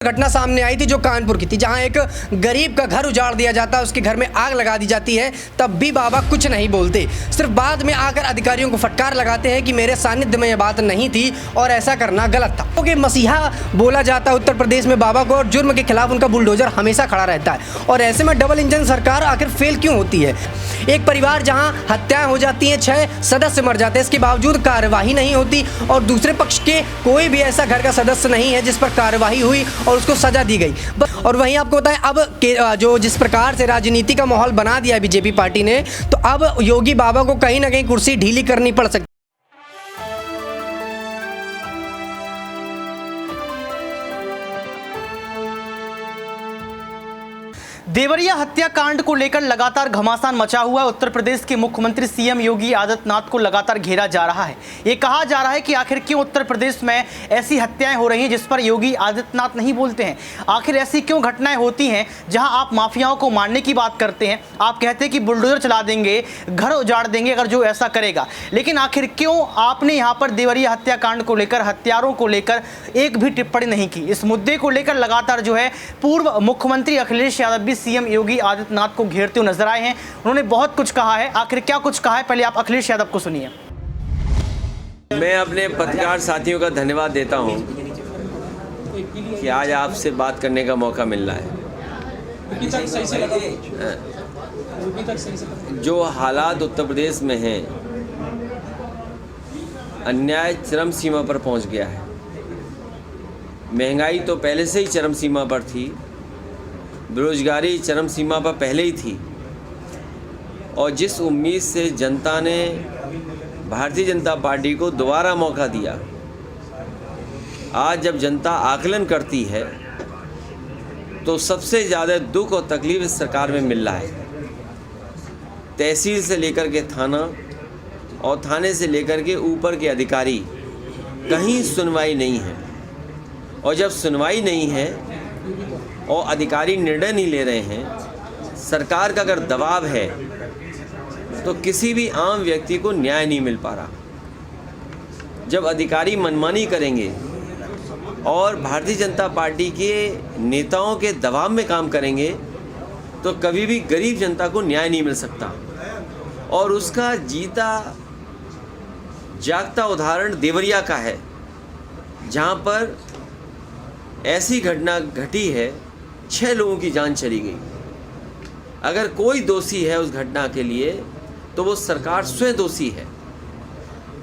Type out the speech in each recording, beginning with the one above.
घटना सामने आई थी जो कानपुर की थी, जहां एक गरीब का घर उजाड़ दिया जाता है, उसके घर में आग लगा दी जाती है, तब भी बाबा कुछ नहीं बोलते। सिर्फ बाद में आकर अधिकारियों को फटकार लगाते हैं कि मेरे सानिध्य में यह बात नहीं थी और ऐसा करना गलत था। क्योंकि मसीहा बोला जाता है उत्तर प्रदेश में बाबा को, और जुर्म के खिलाफ उनका बुलडोजर हमेशा खड़ा रहता है। और ऐसे में डबल इंजन सरकार आखिर फेल क्यों होती है? एक परिवार जहां हत्याएं हो जाती हैं, 6 सदस्य मर जाते हैं, इसके बावजूद कार्यवाही नहीं होती, और दूसरे पक्ष के कोई भी ऐसा घर का सदस्य नहीं है जिस पर कार्यवाही हुई और उसको सजा दी गई। और वहीं आपको बताएं, अब जो जिस प्रकार से राजनीति का माहौल बना दिया है बीजेपी पार्टी ने, तो अब योगी बाबा को कहीं ना कहीं कुर्सी ढीली करनी पड़ सकती है। देवरिया हत्याकांड को लेकर लगातार घमासान मचा हुआ है। उत्तर प्रदेश के मुख्यमंत्री सीएम योगी आदित्यनाथ को लगातार घेरा जा रहा है। ये कहा जा रहा है कि आखिर क्यों उत्तर प्रदेश में ऐसी हत्याएं हो रही हैं जिस पर योगी आदित्यनाथ नहीं बोलते हैं। आखिर ऐसी क्यों घटनाएं होती हैं जहां आप माफियाओं को मारने की बात करते हैं, आप कहते हैं कि बुलडोजर चला देंगे, घर उजाड़ देंगे अगर जो ऐसा करेगा, लेकिन आखिर क्यों आपने यहाँ पर देवरिया हत्याकांड को लेकर, हत्यारों को लेकर एक भी टिप्पणी नहीं की? इस मुद्दे को लेकर लगातार जो है पूर्व मुख्यमंत्री अखिलेश यादव भी सीएम योगी आदित्यनाथ को घेरते हुए नजर आए हैं। उन्होंने बहुत कुछ कहा है। आखिर क्या कुछ कहा है, पहले आप अखिलेश यादव को सुनिए। मैं अपने पत्रकार साथियों का धन्यवाद देता हूं कि आज आपसे बात करने का मौका मिल रहा है। जो हालात उत्तर प्रदेश में हैं, अन्याय चरम सीमा पर पहुंच गया है। महंगाई तो पहले से ही चरम सीमा पर थी, बेरोजगारी चरम सीमा पर पहले ही थी, और जिस उम्मीद से जनता ने भारतीय जनता पार्टी को दोबारा मौका दिया, आज जब जनता आकलन करती है तो सबसे ज़्यादा दुख और तकलीफ इस सरकार में मिल रहा है। तहसील से लेकर के थाना और थाने से लेकर के ऊपर के अधिकारी, कहीं सुनवाई नहीं है। और जब सुनवाई नहीं है और अधिकारी निर्णय नहीं ले रहे हैं, सरकार का अगर दबाव है, तो किसी भी आम व्यक्ति को न्याय नहीं मिल पा रहा। जब अधिकारी मनमानी करेंगे और भारतीय जनता पार्टी के नेताओं के दबाव में काम करेंगे, तो कभी भी गरीब जनता को न्याय नहीं मिल सकता। और उसका जीता जागता उदाहरण देवरिया का है, जहाँ पर ऐसी घटना घटी है, 6 लोगों की जान चली गई। अगर कोई दोषी है उस घटना के लिए, तो वो सरकार स्वयं दोषी है।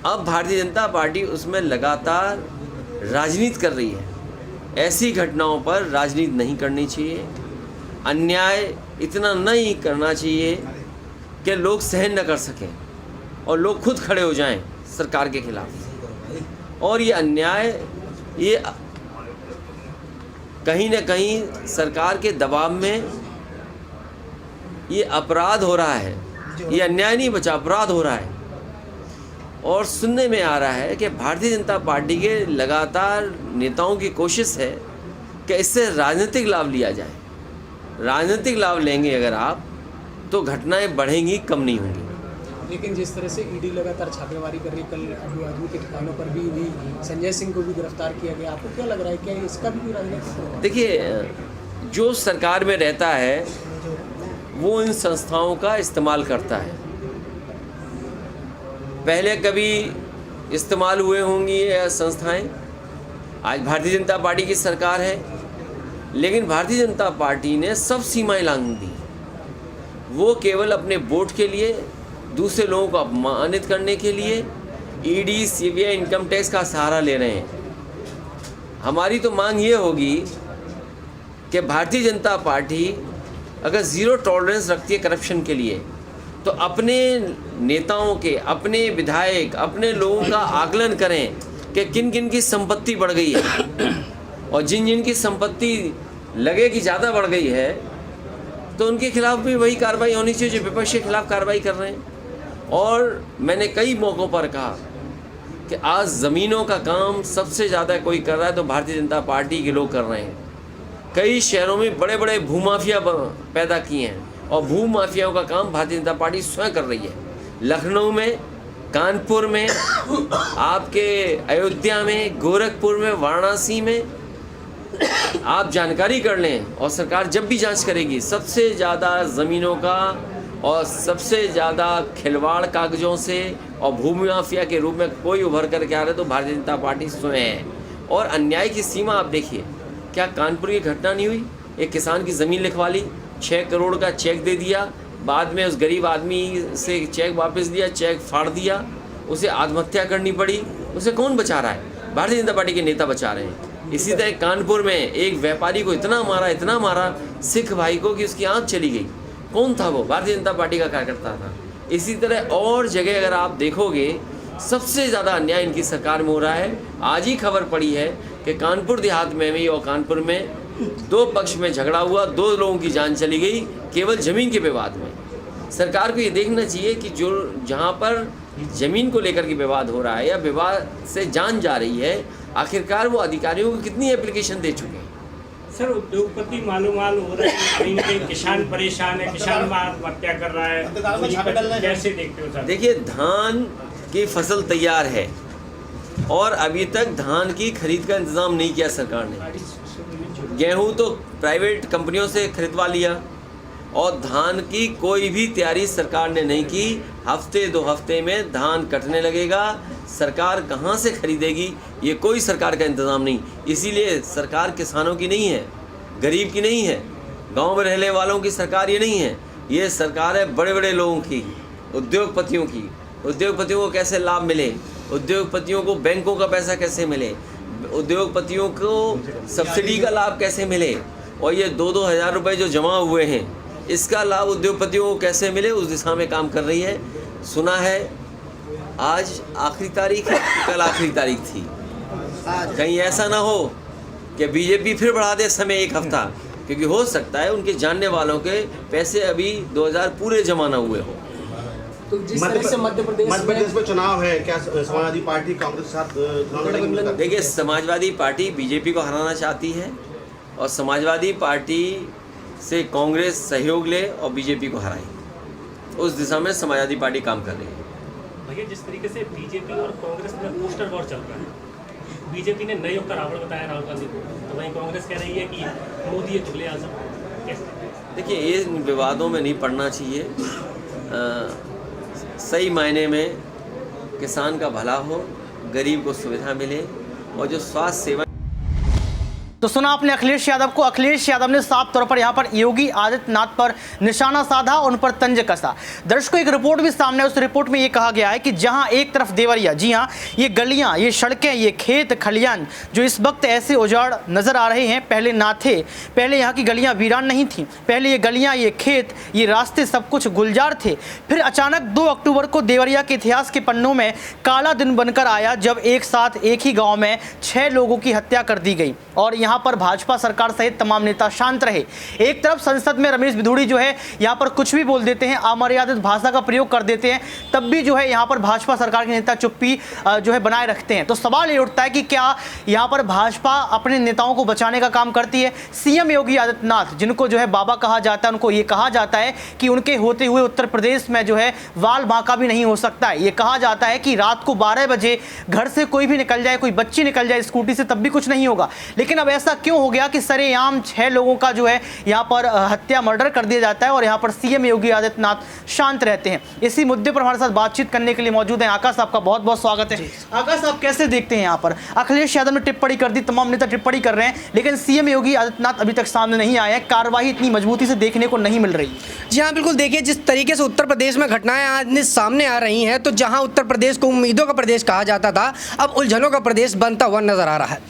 अब भारतीय जनता पार्टी उसमें लगातार राजनीति कर रही है। ऐसी घटनाओं पर राजनीति नहीं करनी चाहिए। अन्याय इतना नहीं करना चाहिए कि लोग सहन न कर सकें और लोग खुद खड़े हो जाएं सरकार के खिलाफ। और ये अन्याय, ये कहीं न कहीं सरकार के दबाव में ये अपराध हो रहा है। ये अन्याय नहीं बचा, अपराध हो रहा है। और सुनने में आ रहा है कि भारतीय जनता पार्टी के लगातार नेताओं की कोशिश है कि इससे राजनीतिक लाभ लिया जाए। राजनीतिक लाभ लेंगे अगर आप, तो घटनाएं बढ़ेंगी, कम नहीं होंगी। लेकिन जिस तरह से ईडी लगातार छापेमारी कर रही, कल अबू आदमी के ठिकानों पर भी हुई, संजय सिंह को भी गिरफ्तार किया गया, आपको क्या लग रहा है, क्या इसका भी राजनीतिक? देखिए, जो सरकार में रहता है वो इन संस्थाओं का इस्तेमाल करता है। पहले कभी इस्तेमाल हुए होंगी ये संस्थाएं, आज भारतीय जनता पार्टी की सरकार है, लेकिन भारतीय जनता पार्टी ने सब सीमाएं लांघ दी। वो केवल अपने वोट के लिए, दूसरे लोगों को अपमानित करने के लिए ईडी, सीबीआई, इनकम टैक्स का सहारा ले रहे हैं। हमारी तो मांग ये होगी कि भारतीय जनता पार्टी अगर ज़ीरो टॉलरेंस रखती है करप्शन के लिए, तो अपने नेताओं के, अपने विधायक, अपने लोगों का आकलन करें कि किन किन की संपत्ति बढ़ गई है, और जिन जिन की संपत्ति लगे कि ज़्यादा बढ़ गई है, तो उनके खिलाफ भी वही कार्रवाई होनी चाहिए जो विपक्ष के खिलाफ कार्रवाई कर रहे हैं। और मैंने कई मौक़ों पर कहा कि आज ज़मीनों का काम सबसे ज़्यादा कोई कर रहा है तो भारतीय जनता पार्टी के लोग कर रहे हैं। कई शहरों में बड़े बड़े भूमाफिया पैदा किए हैं, और भूमाफियाओं का काम भारतीय जनता पार्टी स्वयं कर रही है। लखनऊ में, कानपुर में, आपके अयोध्या में, गोरखपुर में, वाराणसी में आप जानकारी कर लें, और सरकार जब भी जांच करेगी, सबसे ज़्यादा ज़मीनों का और सबसे ज़्यादा खिलवाड़ कागज़ों से और भूमि माफिया के रूप में कोई उभर कर के आ रहे तो भारतीय जनता पार्टी स्वयं है। और अन्याय की सीमा आप देखिए, क्या कानपुर की घटना नहीं हुई? एक किसान की ज़मीन लिखवा ली, 6 करोड़ का चेक दे दिया, बाद में उस गरीब आदमी से चेक वापस दिया, चेक फाड़ दिया, उसे आत्महत्या करनी पड़ी। उसे कौन बचा रहा है? भारतीय जनता पार्टी के नेता बचा रहे हैं। इसी तरह कानपुर में एक व्यापारी को इतना मारा सिख भाई को कि उसकी आँख चली गई। कौन था वो? भारतीय जनता पार्टी का कार्यकर्ता था। इसी तरह और जगह अगर आप देखोगे, सबसे ज़्यादा अन्याय इनकी सरकार में हो रहा है। आज ही खबर पड़ी है कि कानपुर देहात में भी और कानपुर में 2 पक्ष में झगड़ा हुआ, 2 लोगों की जान चली गई केवल ज़मीन के विवाद में। सरकार को ये देखना चाहिए कि जो जहाँ पर ज़मीन को लेकर के विवाद हो रहा है या विवाद से जान जा रही है, आखिरकार वो अधिकारियों को कितनी एप्लीकेशन दे चुके हैं। सर, उद्योगपति मालूमाल हो रहे हैं, कहीं न कहीं किसान परेशान है, किसान आत्महत्या कर रहा है, कैसे देखते हो सर? देखिए, धान की फसल तैयार है और अभी तक धान की खरीद का इंतज़ाम नहीं किया सरकार ने। गेहूं तो प्राइवेट कंपनियों से खरीदवा लिया और धान की कोई भी तैयारी सरकार ने नहीं की। हफ्ते 2 हफ्ते में धान कटने लगेगा। सरकार कहाँ से खरीदेगी, ये कोई सरकार का इंतज़ाम नहीं। इसीलिए सरकार किसानों की नहीं है, गरीब की नहीं है, गांव में रहने वालों की सरकार ये नहीं है। ये सरकार है बड़े बड़े लोगों की, उद्योगपतियों की। उद्योगपतियों को कैसे लाभ मिले, उद्योगपतियों को बैंकों का पैसा कैसे मिले, उद्योगपतियों को सब्सिडी का लाभ कैसे मिले, और ये 2-2 हज़ार रुपये जो जमा हुए हैं, इसका लाभ उद्योगपतियों को कैसे मिले, उस दिशा में काम कर रही है। सुना है आज आखिरी तारीख है, कल आखिरी तारीख थी। कहीं ऐसा ना हो कि बीजेपी फिर बढ़ा दे समय 1 हफ्ता, क्योंकि हो सकता है उनके जानने वालों के पैसे अभी 2000 पूरे जमा ना हुए हो। तो जिस तरह से मध्य प्रदेश में चुनाव है, क्या समाजवादी पार्टी कांग्रेस के साथ चुनाव लड़ेगी? देखिए, समाजवादी पार्टी बीजेपी को हराना चाहती है और समाजवादी पार्टी से कांग्रेस सहयोग ले और बीजेपी को हराए, उस दिशा में समाजवादी पार्टी काम कर रही है। भैया, जिस तरीके से बीजेपी और कांग्रेस में पोस्टर वॉर चल रहा है, बीजेपी ने नए युग का रावण बताया राहुल गांधी को, तो वहीं कांग्रेस कह रही है कि मोदी ये चुगले आजम। कैसे? देखिए, इन विवादों में नहीं पड़ना चाहिए। सही मायने में किसान का भला हो, गरीब को सुविधा मिले और जो स्वास्थ्य सेवा। तो सुना आपने अखिलेश यादव को। अखिलेश यादव ने साफ तौर पर यहाँ पर योगी आदित्यनाथ पर निशाना साधा, उन पर तंज कसा। दर्शकों, एक रिपोर्ट भी सामने है। उस रिपोर्ट में ये कहा गया है कि जहाँ एक तरफ देवरिया, जी हाँ, ये गलियाँ, ये सड़कें, ये खेत खलियान जो इस वक्त ऐसे उजाड़ नजर आ रहे हैं, पहले ना थे। पहले यहाँ की गलियाँ वीरान नहीं थी, पहले ये गलियाँ, ये खेत, ये रास्ते सब कुछ गुलजार थे। फिर अचानक 2 अक्टूबर को देवरिया के इतिहास के पन्नों में काला दिन बनकर आया, जब एक साथ एक ही गाँव में 6 लोगों की हत्या कर दी गई और यहाँ पर भाजपा सरकार सहित तमाम नेता शांत रहे। एक तरफ संसद में रमेश बिधूड़ी जो है यहाँ पर कुछ भी बोल देते हैं, अमर्यादित भाषा का प्रयोग कर देते हैं, तब भी जो है यहाँ पर भाजपा सरकार के नेता चुप्पी जो है बनाए रखते हैं। तो सवाल ये उठता है कि क्या यहाँ पर भाजपा अपने नेताओं को बचाने का काम करती है? सीएम योगी आदित्यनाथ, जिनको जो है बाबा कहा जाता है, उनको ये कहा जाता है कि उनके होते हुए उत्तर प्रदेश में जो है वाल बांका भी नहीं हो सकता है। ये कहा जाता है कि रात को 12 बजे घर से कोई भी निकल जाए, कोई बच्ची निकल जाए स्कूटी से, तब भी कुछ नहीं होगा। लेकिन अब ऐसा क्यों हो गया कि सरेआम 6 लोगों का जो है यहाँ पर हत्या, मर्डर कर दिया जाता है और यहाँ पर सीएम योगी आदित्यनाथ शांत रहते हैं? इसी मुद्दे पर हमारे साथ बातचीत करने के लिए मौजूद हैं आकाश साहब का बहुत बहुत स्वागत है। आकाश साहब, कैसे देखते हैं यहाँ पर अखिलेश यादव ने टिप्पणी कर दी, तमाम नेता टिप्पणी कर रहे हैं, लेकिन सीएम योगी आदित्यनाथ अभी तक सामने नहीं आए हैं, कार्रवाई इतनी मजबूती से देखने को नहीं मिल रही? जी हाँ, बिल्कुल। देखिए, जिस तरीके से उत्तर प्रदेश में घटनाएं आज सामने आ रही हैं, तो जहां उत्तर प्रदेश को उम्मीदों का प्रदेश कहा जाता था, अब उलझनों का प्रदेश बनता हुआ नजर आ रहा है।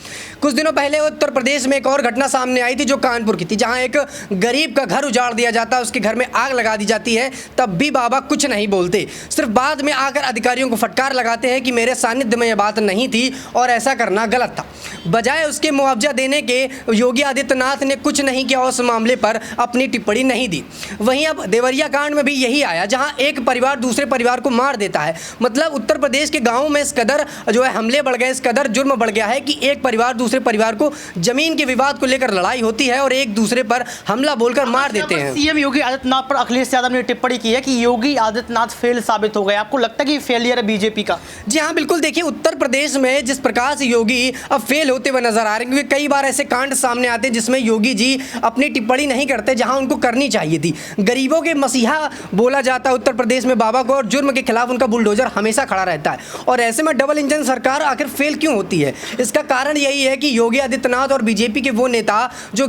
कुछ दिनों पहले उत्तर प्रदेश में एक और घटना सामने आई थी जो कानपुर की थी, जहां एक गरीब का घर उजाड़ दिया जाता है, उसके घर में आग लगा दी जाती है, तब भी बाबा कुछ नहीं बोलते। सिर्फ बाद में आकर अधिकारियों को फटकार लगाते हैं कि मेरे सानिध्य में यह बात नहीं थी और ऐसा करना गलत था। बजाय उसके मुआवजा देने के योगी आदित्यनाथ ने कुछ नहीं किया, उस मामले पर अपनी टिप्पणी नहीं दी। वहीं अब देवरिया कांड में भी यही आया, जहां एक परिवार दूसरे परिवार को मार देता है। मतलब उत्तर प्रदेश के गाँवों में इस कदर जो है हमले बढ़ गए, इस कदर जुर्म बढ़ गया है कि एक परिवार दूसरे परिवार को जमीन के विवाद को लेकर लड़ाई होती है और एक दूसरे पर हमला बोलकर मार देते हैं। सीएम योगी आदित्यनाथ पर अखिलेश यादव ने टिप्पणी की है कि योगी आदित्यनाथ फेल साबित हो गए। आपको लगता है कि फेलियर है बीजेपी का? जी हाँ, बिल्कुल। देखिए, उत्तर प्रदेश में जिस प्रकार से योगी अब फेल होते हुए नजर आ रहे हैं, क्योंकि कई बार ऐसे कांड सामने आते हैं जिसमें योगी जी अपनी टिप्पणी नहीं करते जहां उनको करनी चाहिए थी। गरीबों के मसीहा बोला जाता है उत्तर प्रदेश में बाबा को, और जुर्म के खिलाफ उनका बुलडोजर हमेशा खड़ा रहता है। और ऐसे में डबल इंजन सरकार आखिर फेल क्यों होती है? इसका कारण यही है कि योगी आदित्यनाथ और बीजेपी के वो नेता जो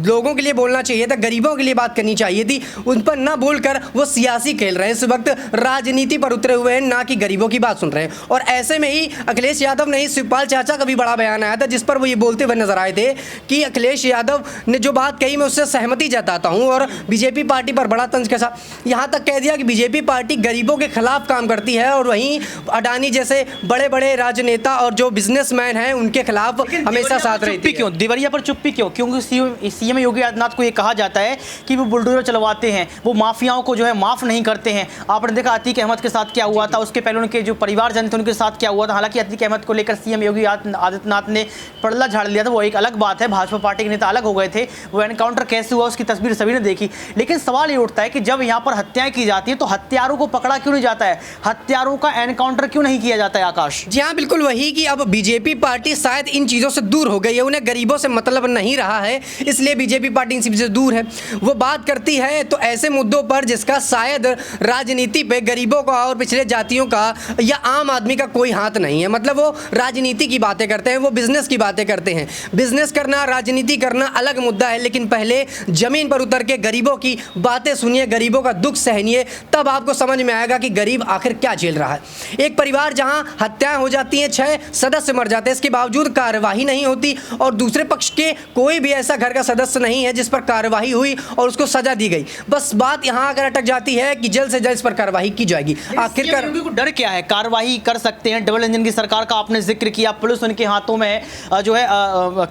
लोगों के लिए बोलना चाहिए था, गरीबों के लिए बात करनी चाहिए थी, उन पर ना बोलकर वो सियासी खेल रहे हैं। इस वक्त राजनीति पर उतरे हुए हैं, ना कि गरीबों की बात सुन रहे हैं। और ऐसे में ही अखिलेश यादव ने, शिवपाल चाचा का भी बड़ा बयान आया था जिस पर वो ये बोलते हुए नजर आए थे कि अखिलेश यादव ने जो बात कही मैं उससे सहमति जताता हूं, और बीजेपी पार्टी पर बड़ा तंज कसा। यहां तक कह दिया कि बीजेपी पार्टी गरीबों के खिलाफ काम करती है और वहीं अडानी जैसे बड़े बड़े राजनेता और जो बिजनेसमैन हैं उनके खिलाफ हमेशा साथ रहती है। क्यों देवरिया पर चुप्पी क्यों? क्योंकि सीएम योगी आदित्यनाथ को ये कहा जाता है कि वो बुलडोजर चलवाते हैं, वो माफियाओं को जो है माफ नहीं करते हैं। आपने देखा अतीक अहमद के साथ क्या हुआ था, उसके पहले उनके जो परिवारजन थे उनके साथ क्या हुआ था। हालांकि अतीक अहमद को लेकर सीएम योगी आदित्यनाथ ने पड़ला झाड़ लिया था, वो एक अलग बात है, भाजपा पार्टी के नेता अलग हो गए थे। वो एनकाउंटर कैसे हुआ उसकी तस्वीर सभी ने देखी। लेकिन सवाल ये उठता है कि जब यहाँ पर हत्याएं की जाती है तो हत्यारों को पकड़ा क्यों नहीं जाता है, हत्यारों का एनकाउंटर क्यों नहीं किया जाता है? आकाश जी हाँ, बिल्कुल वही कि अब बीजेपी पार्टी शायद इन चीज़ों से दूर हो गई है, उन्हें गरीबों से मतलब नहीं रहा है, इसलिए बीजेपी पार्टी इन चीज़ों से दूर है। वो बात करती है तो ऐसे मुद्दों पर जिसका शायद राजनीति पे गरीबों का और पिछड़े जातियों का या आम आदमी का कोई हाथ नहीं है। मतलब वो राजनीति की बातें करते हैं, वो बिजनेस की बातें करते हैं। बिजनेस करना, राजनीति करना अलग मुद्दा है, लेकिन पहले जमीन पर उतर के गरीबों की बातें सुनिए, गरीबों का दुख सहनिए, तब आपको समझ में आएगा कि गरीब आखिर क्या झेल रहा है। एक परिवार जहां हत्याएं हो जाती हैं, 6 सदस्य मर जाते हैं, इसके बावजूद कार्रवाई नहीं होती, और दूसरे पक्ष के कोई भी ऐसा घर का सदस्य नहीं है जिस पर कार्रवाई हुई और उसको सजा दी गई। बस बात यहां आकर अटक जाती है कि जल्द से जल्द इस पर कार्रवाई की जाएगी। आखिरकार को डर क्या है? कार्रवाई कर सकते हैं, डबल इंजन की सरकार का आपने जिक्र किया, पुलिस उनके हाथों में है, जो है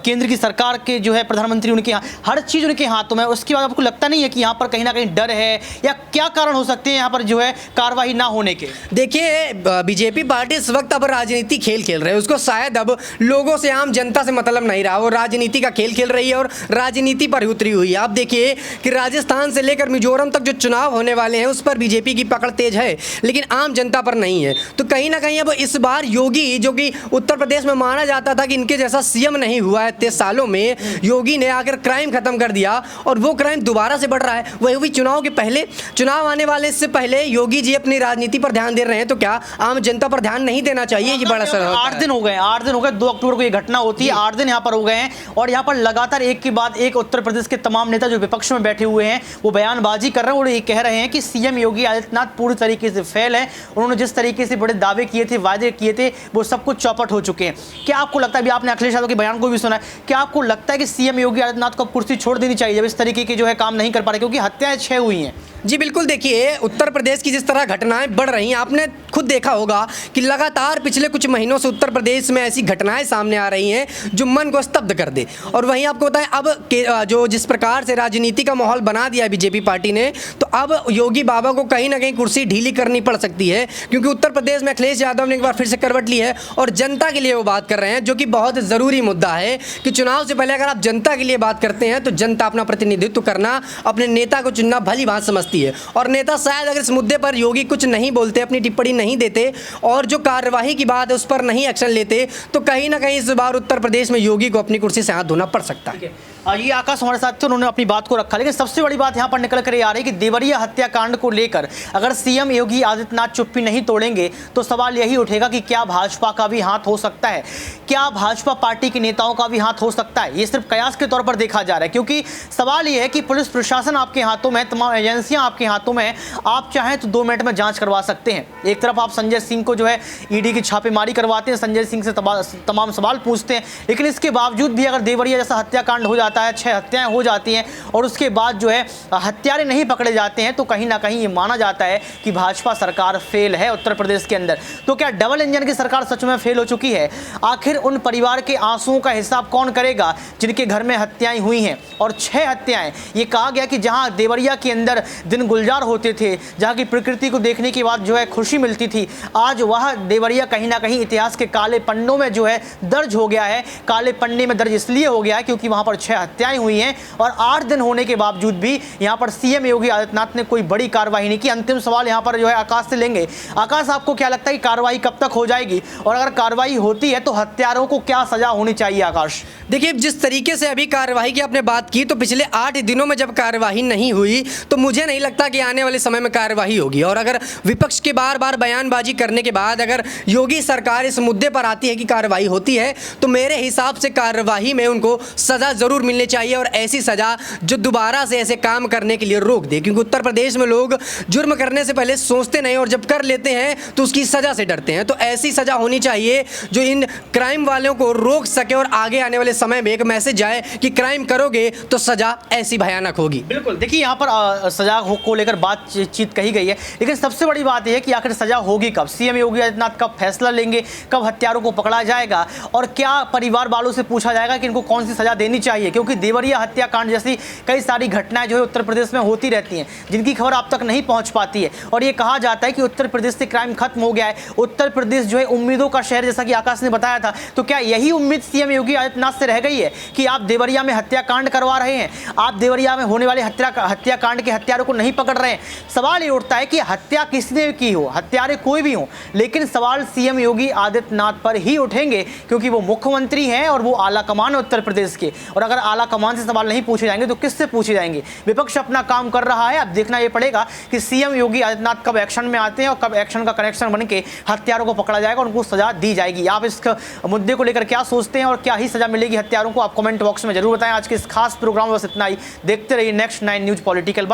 केंद्र की सरकार के जो है प्रधानमंत्री उनके हर चीज उनके हाथों में। उसके बाद आपको लगता नहीं है कि यहाँ पर कहीं ना कहीं डर है, या क्या कारण हो सकते हैं यहाँ पर जो है कार्रवाई ना होने के? देखिए, बीजेपी पार्टी इस वक्त अब राजनीति खेल खेल रहे हैं, उसको शायद अब लोगों से, आम जनता से मतलब नहीं रहा, वो राजनीति का खेल खेल रही है और राजनीति पर उतरी हुई है। आप देखिए कि राजस्थान से लेकर मिजोरम तक जो चुनाव होने वाले हैं उस पर बीजेपी की पकड़ तेज है, लेकिन आम जनता पर नहीं है। तो कहीं ना कहीं अब इस बार योगी, जो कि उत्तर प्रदेश में माना जाता था कि इनके जैसा सीएम नहीं हुआ है 23 सालों में, योगी ने आकर क्राइम खत्म कर दिया और वो क्राइम दोबारा से बढ़ रहा है। वही भी चुनाव के पहले, चुनाव आने वाले इससे पहले योगी जी अपनी राजनीति पर ध्यान दे रहे हैं, तो क्या आम जनता पर ध्यान नहीं देना चाहिए? ये बड़ा सर 8 दिन हो गए, 8 दिन हो गए, 2 अक्टूबर को ये घटना होती है, 8 दिन यहाँ पर हो गए हैं, और यहाँ पर लगातार एक के बाद एक उत्तर प्रदेश के तमाम नेता जो विपक्ष में बैठे हुए हैं वो बयानबाजी कर रहे हैं और ये कह रहे हैं कि सीएम योगी आदित्यनाथ पूरी तरीके से फेल है। उन्होंने जिस तरीके से बड़े दावे किए थे, वादे किए थे, वो सब कुछ चौपट हो चुके हैं। क्या आपको लगता है, अभी आपने अखिलेश यादव के बयान को भी सुना है, क्या आपको लगता है कि सीएम योगी आदित्यनाथ को कुर्सी छोड़ देनी चाहिए जब इस तरीके की जो है काम नहीं कर पा रहे, क्योंकि हत्याएं 6 हुई हैं? जी बिल्कुल। देखिए, उत्तर प्रदेश की जिस तरह घटनाएं बढ़ रही हैं, आपने खुद देखा होगा कि लगातार पिछले कुछ महीनों से उत्तर प्रदेश में ऐसी घटनाएं सामने आ रही हैं जो मन को स्तब्ध कर दे। और वहीं आपको बताएं, अब जो जिस प्रकार से राजनीति का माहौल बना दिया है बीजेपी पार्टी ने, तो अब योगी बाबा को कहीं ना कहीं कुर्सी ढीली करनी पड़ सकती है, क्योंकि उत्तर प्रदेश में अखिलेश यादव ने एक बार फिर से करवट ली है और जनता के लिए वो बात कर रहे हैं, जो कि बहुत ज़रूरी मुद्दा है कि चुनाव से पहले अगर आप जनता के लिए बात करते हैं तो जनता अपना प्रतिनिधित्व करना, अपने नेता को चुनना भली बात समझती है। और नेता शायद अगर इस मुद्दे पर योगी कुछ नहीं बोलते, अपनी टिप्पणी नहीं देते और जो कार्यवाही की बात है उस पर नहीं एक्शन लेते, तो कहीं ना कहीं इस बार उत्तर प्रदेश में योगी को अपनी कुर्सी से हाथ धोना पड़ सकता है। ये आकाश हमारे साथ थे, उन्होंने अपनी बात को रखा, लेकिन सबसे बड़ी बात यहाँ पर निकल कर आ रही है कि देवरिया हत्याकांड को लेकर अगर सीएम योगी आदित्यनाथ चुप्पी नहीं तोड़ेंगे तो सवाल यही उठेगा कि क्या भाजपा का भी हाथ हो सकता है, क्या भाजपा पार्टी के नेताओं का भी हाथ हो सकता है? ये सिर्फ कयास के तौर पर देखा जा रहा है, क्योंकि सवाल ये है कि पुलिस प्रशासन आपके हाथों में, तमाम एजेंसियां आपके हाथों में, आप चाहें तो 2 मिनट में जांच करवा सकते हैं। एक तरफ आप संजय सिंह को जो है ईडी की छापेमारी करवाते हैं, संजय सिंह से तमाम सवाल पूछते हैं, लेकिन इसके बावजूद भी अगर देवरिया जैसा हत्याकांड हो जाता जाता है, 6 हत्याएं हो जाती हैं और उसके बाद जो है हत्यारे नहीं पकड़े जाते हैं, तो कहीं ना कहीं ये माना जाता है कि भाजपा सरकार फेल है उत्तर प्रदेश के अंदर। तो क्या डबल इंजन की सरकार सच में फेल हो चुकी है? आखिर उन परिवार के आंसुओं का हिसाब कौन करेगा जिनके घर में हत्याएं हुई हैं? और 6 हत्याएं, ये कहा गया कि जहां देवरिया के अंदर दिन गुलजार होते थे, जहां की प्रकृति को देखने के बाद जो है खुशी मिलती थी, आज वह देवरिया कहीं ना कहीं इतिहास के काले पन्नों में जो है दर्ज हो गया है। काले पन्ने में दर्ज इसलिए हो गया है क्योंकि वहां पर 6 हत्याएं हुई हैं और 8 दिन होने के बावजूद भी यहां पर सीएम योगी आदित्यनाथ ने कोई बड़ी कार्रवाई नहीं की। अंतिम सवाल यहां पर जो है आकाश से लेंगे। आकाश, आपको क्या लगता है कि कार्रवाई कब तक हो जाएगी, और अगर कार्रवाई होती है तो हत्यारों को क्या सजा होनी चाहिए? आकाश, देखिए, जिस तरीके से अभी कार्रवाई की आपने बात की, तो पिछले 8 दिनों में जब कार्रवाई नहीं हुई तो मुझे नहीं लगता कि आने वाले समय में कार्रवाई होगी। और अगर विपक्ष के बार बार बयानबाजी करने के बाद अगर योगी सरकार इस मुद्दे पर आती है कि कार्रवाई होती है, तो मेरे हिसाब से कार्रवाई में उनको सज़ा ज़रूर मिलनी चाहिए, और ऐसी सज़ा जो दोबारा से ऐसे काम करने के लिए रोक दे। क्योंकि उत्तर प्रदेश में लोग जुर्म करने से पहले सोचते नहीं, और जब कर लेते हैं तो उसकी सज़ा से डरते हैं। तो ऐसी सज़ा होनी चाहिए जो इन क्राइम वालों को रोक सके, और आगे आने वाले समय में एक मैसेज जाए कि क्राइम करोगे तो सज़ा ऐसी भयानक होगी। बिल्कुल, देखिए यहाँ पर सजा को लेकर बातचीत कही गई है, लेकिन सबसे बड़ी बात यह है कि आखिर सजा होगी कब? सीएम योगी आदित्यनाथ कब फैसला लेंगे, कब हत्यारों को पकड़ा जाएगा, और क्या परिवार वालों से पूछा जाएगा कि इनको कौन सी सजा देनी चाहिए? क्योंकि देवरिया हत्याकांड जैसी कई सारी घटनाएं जो है उत्तर प्रदेश में होती रहती हैं, जिनकी खबर आप तक नहीं पहुंच पाती है, और ये कहा जाता है कि उत्तर प्रदेश से क्राइम खत्म हो गया है, उत्तर प्रदेश जो है उम्मीदों का शहर, जैसा कि आकाश ने बताया था। तो क्या यही उम्मीद सीएम योगी आदित्यनाथ से रह गई है कि आप देवरिया में हत्याकांड करवा रहे हैं, आप देवरिया में होने वाले हत्याकांड के हत्यारों को नहीं पकड़ रहे हैं? सवाल ये उठता है कि हत्या किसने की हो, हत्यारे कोई भी हो, लेकिन सवाल सीएम योगी आदित्यनाथ पर ही उठेंगे, क्योंकि वो मुख्यमंत्री हैं और वो आला कमान है उत्तर प्रदेश के। और अगर आला कमान से सवाल नहीं पूछे जाएंगे तो किससे पूछे जाएंगे? विपक्ष अपना काम कर रहा है, अब देखना ये पड़ेगा कि सीएम योगी आदित्यनाथ कब एक्शन में आते हैं और कब एक्शन का कनेक्शन बन के हत्यारों को पकड़ा जाएगा, उनको सजा दी जाएगी। आप इस मुद्दे को लेकर क्या सोचते हैं और क्या ही सजा मिलेगी हत्यारों को? आप कमेंट बॉक्स में जरूर बताएं। आज के इस खास प्रोग्राम में बस इतना ही। देखते रहिए नेक्स्ट 9 न्यूज पॉलिटिकल बाइट।